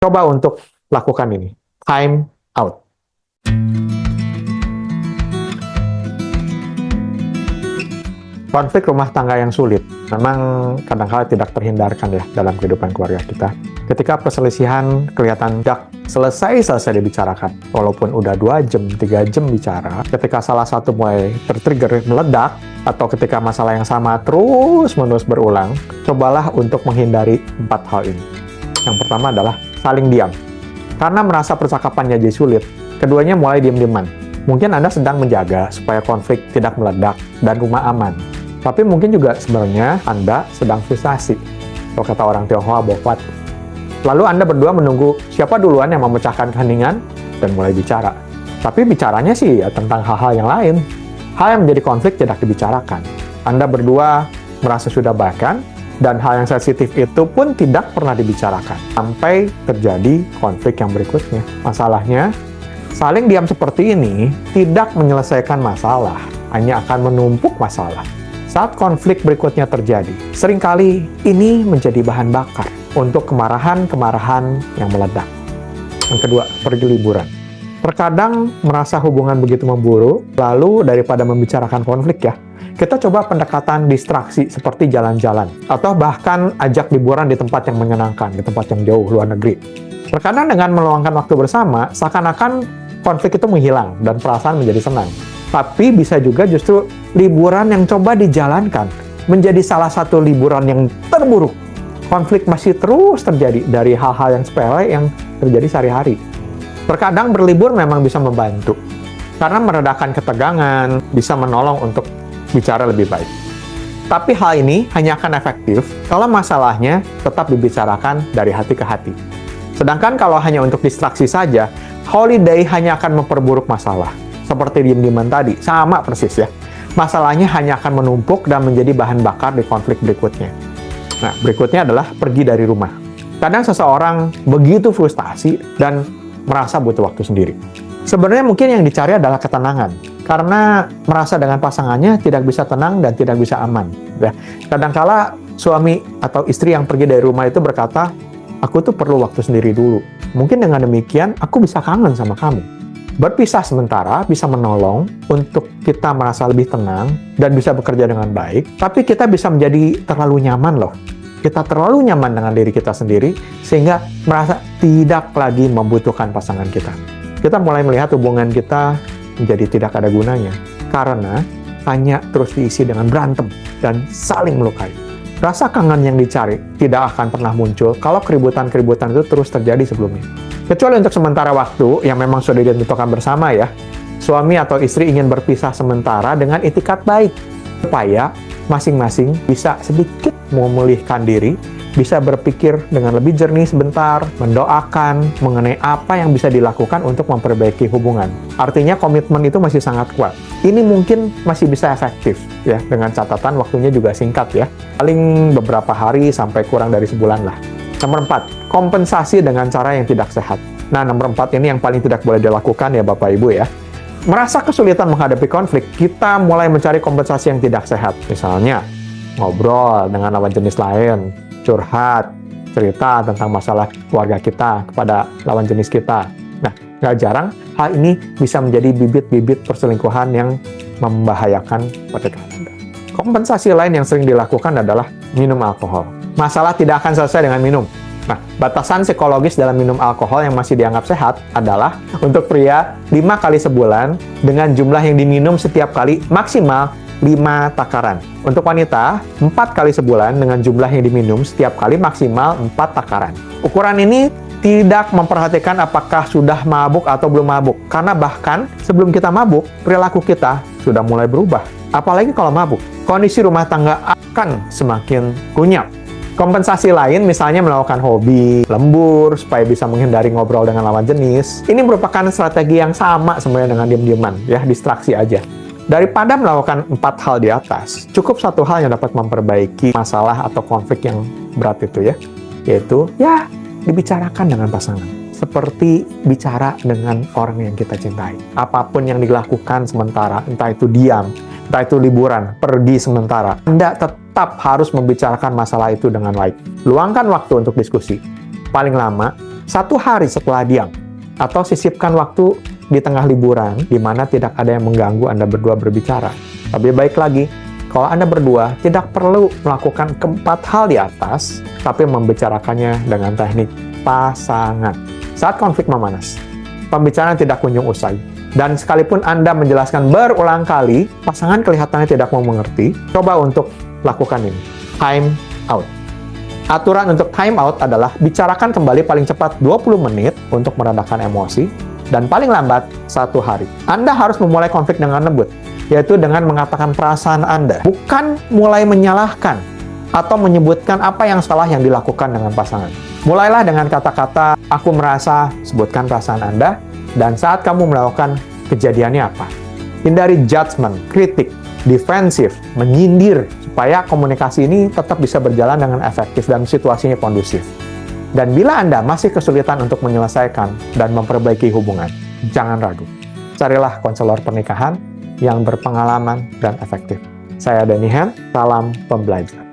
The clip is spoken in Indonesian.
Coba untuk lakukan ini. Time out. Konflik rumah tangga yang sulit memang kadang-kala tidak terhindarkan ya dalam kehidupan keluarga kita. Ketika perselisihan kelihatan tidak selesai dibicarakan, walaupun udah 2 jam, 3 jam bicara, ketika salah satu mulai tertrigger meledak, atau ketika masalah yang sama terus-menerus berulang, cobalah untuk menghindari 4 hal ini. Yang pertama adalah saling diam. Karena merasa percakapannya jadi sulit, keduanya mulai diam-diaman. Mungkin Anda sedang menjaga supaya konflik tidak meledak dan rumah aman. Tapi mungkin juga sebenarnya Anda sedang frustasi. Kalau kata orang Tionghoa, bofat. Lalu Anda berdua menunggu siapa duluan yang memecahkan keheningan dan mulai bicara. Tapi bicaranya sih ya tentang hal-hal yang lain. Hal yang menjadi konflik tidak dibicarakan. Anda berdua merasa sudah baikan, dan hal yang sensitif itu pun tidak pernah dibicarakan. Sampai terjadi konflik yang berikutnya. Masalahnya, saling diam seperti ini tidak menyelesaikan masalah, hanya akan menumpuk masalah. Saat konflik berikutnya terjadi, seringkali ini menjadi bahan bakar untuk kemarahan-kemarahan yang meledak. Yang kedua, pergi liburan. Terkadang merasa hubungan begitu memburuk, lalu daripada membicarakan konflik ya, kita coba pendekatan distraksi seperti jalan-jalan, atau bahkan ajak liburan di tempat yang menyenangkan, di tempat yang jauh luar negeri. Terkadang dengan meluangkan waktu bersama, seakan-akan konflik itu menghilang dan perasaan menjadi senang. Tapi bisa juga justru liburan yang coba dijalankan menjadi salah satu liburan yang terburuk. Konflik masih terus terjadi dari hal-hal yang sepele yang terjadi sehari-hari. Terkadang berlibur memang bisa membantu, karena meredakan ketegangan, bisa menolong untuk bicara lebih baik. Tapi hal ini hanya akan efektif kalau masalahnya tetap dibicarakan dari hati ke hati. Sedangkan kalau hanya untuk distraksi saja, holiday hanya akan memperburuk masalah. Seperti diem-dieman tadi, sama persis ya. Masalahnya hanya akan menumpuk dan menjadi bahan bakar di konflik berikutnya. Nah, berikutnya adalah pergi dari rumah. Kadang seseorang begitu frustasi dan merasa butuh waktu sendiri. Sebenarnya mungkin yang dicari adalah ketenangan, karena merasa dengan pasangannya tidak bisa tenang dan tidak bisa aman. Ya. Kadangkala suami atau istri yang pergi dari rumah itu berkata, aku tuh perlu waktu sendiri dulu. Mungkin dengan demikian, aku bisa kangen sama kamu. Berpisah sementara bisa menolong untuk kita merasa lebih tenang dan bisa bekerja dengan baik, tapi kita bisa menjadi terlalu nyaman loh. Kita terlalu nyaman dengan diri kita sendiri, sehingga merasa tidak lagi membutuhkan pasangan kita. Kita mulai melihat hubungan kita menjadi tidak ada gunanya, karena hanya terus diisi dengan berantem dan saling melukai. Rasa kangen yang dicari tidak akan pernah muncul kalau keributan-keributan itu terus terjadi sebelumnya. Kecuali untuk sementara waktu yang memang sudah ditentukan bersama ya, suami atau istri ingin berpisah sementara dengan itikat baik, supaya masing-masing bisa sedikit memulihkan diri, bisa berpikir dengan lebih jernih sebentar, mendoakan mengenai apa yang bisa dilakukan untuk memperbaiki hubungan. Artinya komitmen itu masih sangat kuat. Ini mungkin masih bisa efektif ya, dengan catatan waktunya juga singkat ya. Paling beberapa hari sampai kurang dari sebulan lah. Nomor 4, kompensasi dengan cara yang tidak sehat. Nah, nomor 4 ini yang paling tidak boleh dilakukan ya Bapak Ibu ya. Merasa kesulitan menghadapi konflik, kita mulai mencari kompensasi yang tidak sehat. Misalnya, ngobrol dengan lawan jenis lain, curhat, cerita tentang masalah keluarga kita kepada lawan jenis kita. Nah, nggak jarang hal ini bisa menjadi bibit-bibit perselingkuhan yang membahayakan pernikahan Anda. Kompensasi lain yang sering dilakukan adalah minum alkohol. Masalah tidak akan selesai dengan minum. Nah, batasan psikologis dalam minum alkohol yang masih dianggap sehat adalah untuk pria 5 kali sebulan dengan jumlah yang diminum setiap kali maksimal 5 takaran. Untuk wanita, 4 kali sebulan dengan jumlah yang diminum setiap kali maksimal 4 takaran. Ukuran ini tidak memperhatikan apakah sudah mabuk atau belum mabuk. Karena bahkan sebelum kita mabuk, perilaku kita sudah mulai berubah. Apalagi kalau mabuk, kondisi rumah tangga akan semakin kunyap. Kompensasi lain misalnya melakukan hobi, lembur, supaya bisa menghindari ngobrol dengan lawan jenis. Ini merupakan strategi yang sama sebenarnya dengan diam-diaman, ya, distraksi aja. Daripada melakukan 4 hal di atas, cukup 1 hal yang dapat memperbaiki masalah atau konflik yang berat itu ya, yaitu ya dibicarakan dengan pasangan. Seperti bicara dengan orang yang kita cintai. Apapun yang dilakukan sementara, entah itu diam, entah itu liburan, pergi sementara, Anda tetap harus membicarakan masalah itu dengan baik. Luangkan waktu untuk diskusi. Paling lama 1 hari setelah diam, atau sisipkan waktu di tengah liburan di mana tidak ada yang mengganggu Anda berdua berbicara. Lebih baik lagi, kalau Anda berdua tidak perlu melakukan keempat hal di atas, tapi membicarakannya dengan teknik pasangan. Saat konflik memanas, pembicaraan tidak kunjung usai. Dan sekalipun Anda menjelaskan berulang kali, pasangan kelihatannya tidak mau mengerti, coba untuk lakukan ini. Time out. Aturan untuk time out adalah bicarakan kembali paling cepat 20 menit untuk meredakan emosi, dan paling lambat 1 hari. Anda harus memulai konflik dengan lembut, yaitu dengan mengatakan perasaan Anda, bukan mulai menyalahkan atau menyebutkan apa yang salah yang dilakukan dengan pasangan. Mulailah dengan kata-kata, aku merasa, sebutkan perasaan Anda, dan saat kamu melakukan kejadiannya apa. Hindari judgment, kritik, defensif, menyindir, supaya komunikasi ini tetap bisa berjalan dengan efektif dan situasinya kondusif. Dan bila Anda masih kesulitan untuk menyelesaikan dan memperbaiki hubungan, jangan ragu. Carilah konselor pernikahan yang berpengalaman dan efektif. Saya Danny Hen, salam pembelajar.